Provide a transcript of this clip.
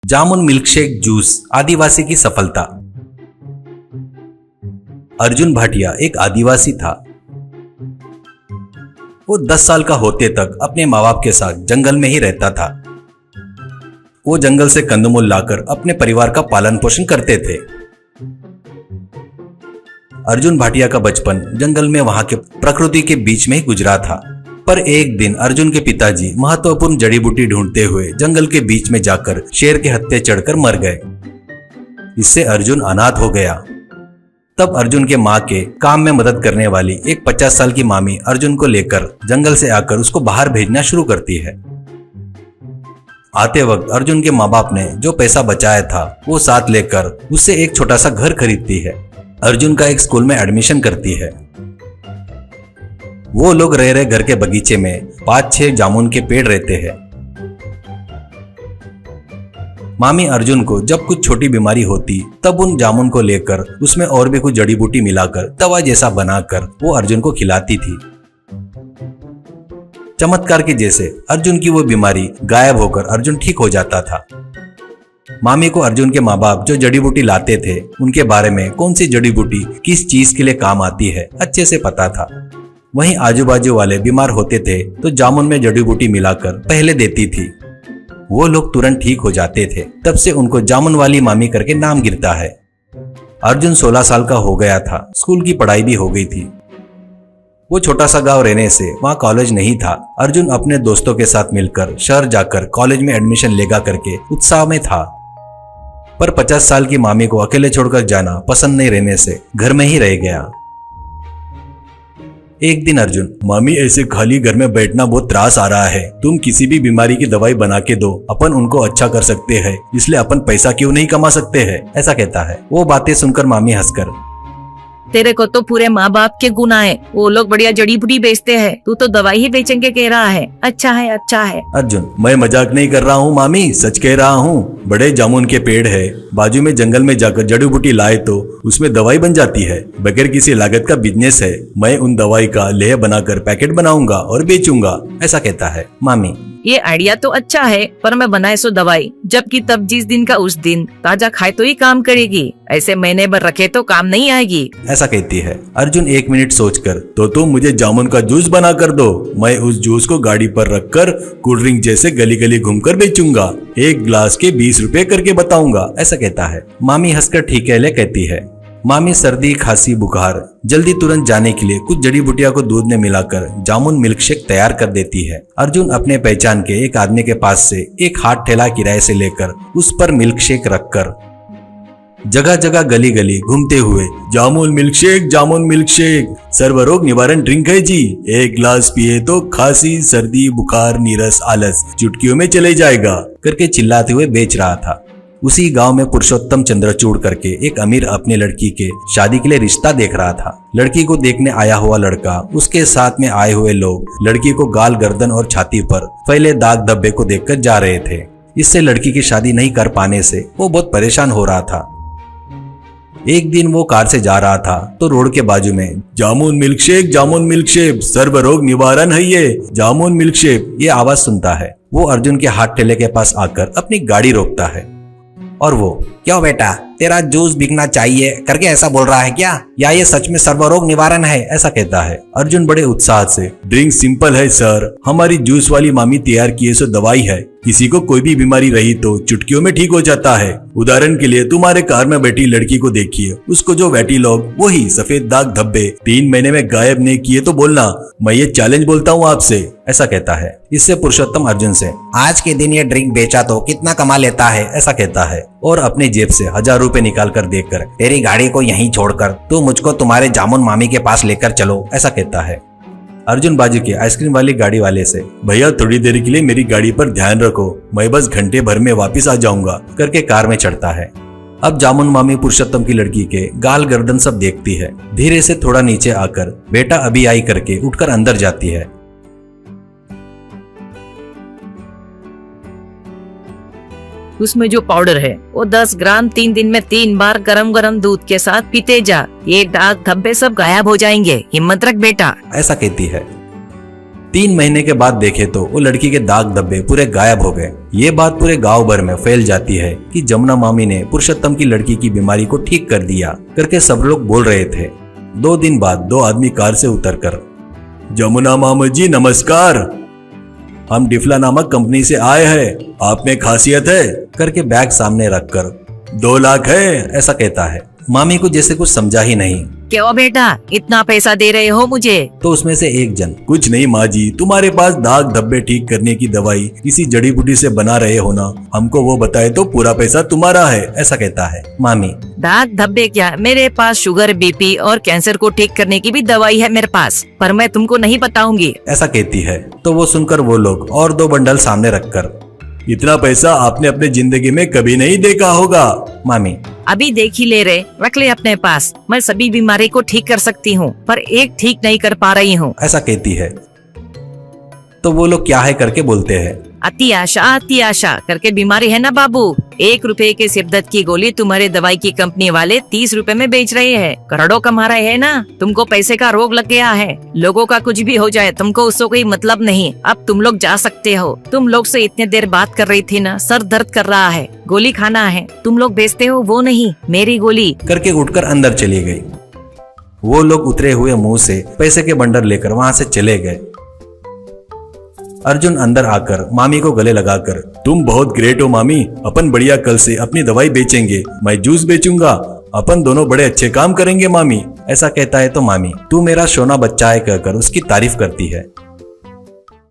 जामुन milkshake juice आदिवासी की सफलता। अर्जुन भाटिया एक आदिवासी था। वो 10 साल का होते तक अपने माँ बाप के साथ जंगल में ही रहता था। वो जंगल से कंदमूल लाकर अपने परिवार का पालन पोषण करते थे। अर्जुन भाटिया का बचपन जंगल में वहां के प्रकृति के बीच में ही गुजरा था। पर एक दिन अर्जुन के पिताजी महत्वपूर्ण जड़ी बूटी ढूंढते हुए जंगल के बीच में जाकर शेर के हत्थे चढ़कर मर गए। इससे अर्जुन अनाथ हो गया। तब अर्जुन के माँ के काम में मदद करने वाली एक 50 साल की मामी अर्जुन को लेकर जंगल से आकर उसको बाहर भेजना शुरू करती है। आते वक्त अर्जुन के माँ बाप ने जो पैसा बचाया था वो साथ लेकर उससे एक छोटा सा घर खरीदती है। अर्जुन का एक स्कूल में एडमिशन करती है। वो लोग रह रहे घर के बगीचे में 5-6 जामुन के पेड़ रहते हैं। मामी अर्जुन को जब कुछ छोटी बीमारी होती तब उन जामुन को लेकर उसमें और भी कुछ जड़ी बूटी मिलाकर दवा जैसा बनाकर वो अर्जुन को खिलाती थी। चमत्कार के जैसे अर्जुन की वो बीमारी गायब होकर अर्जुन ठीक हो जाता था। मामी को अर्जुन के माँ बाप जो जड़ी बूटी लाते थे उनके बारे में कौन सी जड़ी बूटी किस चीज के लिए काम आती है अच्छे से पता था। वहीं आजू बाजू वाले बीमार होते थे तो जामुन में जड़ी बूटी मिलाकर पहले देती थी। वो लोग तुरंत ठीक हो जाते थे। तब से उनको जामुन वाली मामी करके नाम गिरता है। अर्जुन 16 साल का हो गया था। स्कूल की पढ़ाई भी हो गई थी। वो छोटा सा गांव रहने से वहाँ कॉलेज नहीं था। अर्जुन अपने दोस्तों के साथ मिलकर शहर जाकर कॉलेज में एडमिशन लेगा करके उत्साह में था। पर 50 साल की मामी को अकेले छोड़कर जाना पसंद नहीं रहने से घर में ही रह गया। एक दिन अर्जुन, मामी ऐसे खाली घर में बैठना बहुत त्रास आ रहा है, तुम किसी भी बीमारी की दवाई बना के दो, अपन उनको अच्छा कर सकते हैं, इसलिए अपन पैसा क्यों नहीं कमा सकते हैं, ऐसा कहता है। वो बातें सुनकर मामी हंसकर, तेरे को तो पूरे माँ बाप के गुण आए, वो लोग बढ़िया जड़ी बूटी बेचते हैं, तू तो दवाई ही बेचेंगे कह रहा है, अच्छा है अच्छा है। अर्जुन, मैं मजाक नहीं कर रहा हूँ मामी, सच कह रहा हूँ। बड़े जामुन के पेड़ है, बाजू में जंगल में जाकर जड़ी बूटी लाए तो उसमें दवाई बन जाती है। बगैर किसी लागत का बिजनेस है। मैं उन दवाई का लेह बनाकर पैकेट बनाऊंगा और बेचूंगा, ऐसा कहता है। मामी, ये आइडिया तो अच्छा है, पर मैं बनाए सो दवाई जबकि तब जिस दिन का उस दिन, ताजा खाए तो ही काम करेगी, ऐसे महीने भर रखे तो काम नहीं आएगी, ऐसा कहती है। अर्जुन 1 मिनट सोचकर, तो तुम मुझे जामुन का जूस बना कर दो, मैं उस जूस को गाड़ी पर रखकर कोल्ड ड्रिंक जैसे गली गली घूमकर बेचूंगा, 1 गिलास के 20 रुपए करके बताऊंगा, ऐसा कहता है। मामी हंसकर ठीक है ले कहती है। मामी सर्दी खांसी बुखार जल्दी तुरंत जाने के लिए कुछ जड़ी बूटियों को दूध में मिलाकर जामुन मिल्कशेक तैयार कर देती है। अर्जुन अपने पहचान के एक आदमी के पास से एक हाथ ठेला किराए से लेकर उस पर मिल्कशेक रखकर जगह जगह गली गली घूमते हुए, जामुन मिल्कशेक सर्वरोग निवारण ड्रिंक है जी, 1 गिलास पिए तो खांसी सर्दी बुखार नीरस आलस चुटकियों में चले जाएगा करके चिल्लाते हुए बेच रहा था। उसी गांव में पुरुषोत्तम चंद्रचूड़ करके एक अमीर अपनी लड़की के शादी के लिए रिश्ता देख रहा था। लड़की को देखने आया हुआ लड़का, उसके साथ में आए हुए लोग लड़की को गाल गर्दन और छाती पर फैले दाग धब्बे को देखकर जा रहे थे। इससे लड़की की शादी नहीं कर पाने से वो बहुत परेशान हो रहा था। एक दिन वो कार से जा रहा था तो रोड के बाजू में जामुन मिल्कशेक सर्वरोग निवारण है ये, जामुन मिल्कशेक ये आवाज सुनता है। वो अर्जुन के हाथ ठेले के पास आकर अपनी गाड़ी रोकता है और वो, क्यों बेटा, तेरा जूस बिकना चाहिए करके ऐसा बोल रहा है क्या, या ये सच में सर्वरोग निवारण है, ऐसा कहता है। अर्जुन बड़े उत्साह से, ड्रिंक सिंपल है सर, हमारी जूस वाली मामी तैयार किए सो दवाई है, किसी को कोई भी बीमारी रही तो चुटकियों में ठीक हो जाता है। उदाहरण के लिए तुम्हारे कार में बैठी लड़की को देखिए, उसको जो वैटी लोग वही सफेद दाग धब्बे 3 महीने में गायब नहीं किए तो बोलना, मैं ये चैलेंज बोलता हूँ आपसे, ऐसा कहता है। इससे पुरुषोत्तम अर्जुन से, आज के दिन ये ड्रिंक बेचा तो कितना कमा लेता है, ऐसा कहता है। और अपनी जेब से 1000 रुपए निकाल कर देकर, तेरी गाड़ी को यहीं छोड़कर तू मुझको तुम्हारे जामुन मामी के पास लेकर चलो, ऐसा कहता है। अर्जुन बाजू के आइसक्रीम वाली गाड़ी वाले से, भैया थोड़ी देर के लिए मेरी गाड़ी पर ध्यान रखो, मैं बस घंटे भर में वापस आ जाऊंगा करके कार में चढ़ता है। अब जामुन मामी पुरुषोत्तम की लड़की के गाल गर्दन सब देखती है। धीरे से थोड़ा नीचे आकर बेटा अभी आई करके उठकर अंदर जाती है। उसमें जो पाउडर है वो 10 ग्राम 3 दिन में 3 बार गरम गरम दूध के साथ पीते जा, ये दाग धब्बे सब गायब हो जाएंगे, हिम्मत रख बेटा, ऐसा कहती है। 3 महीने के बाद देखे तो वो लड़की के दाग धब्बे पूरे गायब हो गए। ये बात पूरे गांव भर में फैल जाती है कि जमुना मामी ने पुरुषोत्तम की लड़की की बीमारी को ठीक कर दिया करके सब लोग बोल रहे थे। 2 दिन बाद 2 आदमी कार से उतरकर, जमुना मामा जी नमस्कार, हम डिफला नामक कंपनी से आए हैं, आप में खासियत है करके बैग सामने रखकर 2 लाख है ऐसा कहता है। मामी को जैसे कुछ समझा ही नहीं। क्यों बेटा इतना पैसा दे रहे हो मुझे? तो उसमें से एक जन, कुछ नहीं माँ जी, तुम्हारे पास दाग धब्बे ठीक करने की दवाई किसी जड़ी बूटी से बना रहे हो ना, हमको वो बताए तो पूरा पैसा तुम्हारा है ऐसा कहता है। मामी, दाग धब्बे क्या, मेरे पास शुगर बीपी और कैंसर को ठीक करने की भी दवाई है मेरे पास, पर मैं तुमको नहीं बताऊंगी ऐसा कहती है। तो वो सुनकर वो लोग और 2 बंडल सामने रखकर, इतना पैसा आपने अपने जिंदगी में कभी नहीं देखा होगा। मामी, अभी देख ही ले रहे, रख ले अपने पास, मैं सभी बीमारी को ठीक कर सकती हूँ पर एक ठीक नहीं कर पा रही हूँ ऐसा कहती है। तो वो लोग क्या है करके बोलते हैं, अति आशा करके बीमारी है ना बाबू, 1 रुपए के सिरदर्द की गोली तुम्हारे दवाई की कंपनी वाले 30 रुपए में बेच रहे हैं, करोड़ों कमा रहे हैं ना। तुमको पैसे का रोग लग गया है, लोगों का कुछ भी हो जाए तुमको उससे कोई मतलब नहीं, अब तुम लोग जा सकते हो। तुम लोग से इतने देर बात कर रही थी ना, सर दर्द कर रहा है, गोली खाना है, तुम लोग बेचते हो वो नहीं, मेरी गोली करके उठकर अंदर चली गई। वो लोग उतरे हुए मुंह से पैसे के बंडल लेकर वहाँ से चले गए। अर्जुन अंदर आकर मामी को गले लगाकर, तुम बहुत ग्रेट हो मामी, अपन बढ़िया कल से अपनी दवाई बेचेंगे, मैं जूस बेचूंगा, अपन दोनों बड़े अच्छे काम करेंगे मामी ऐसा कहता है। तो मामी, तू मेरा सोना बच्चा है कहकर उसकी तारीफ करती है।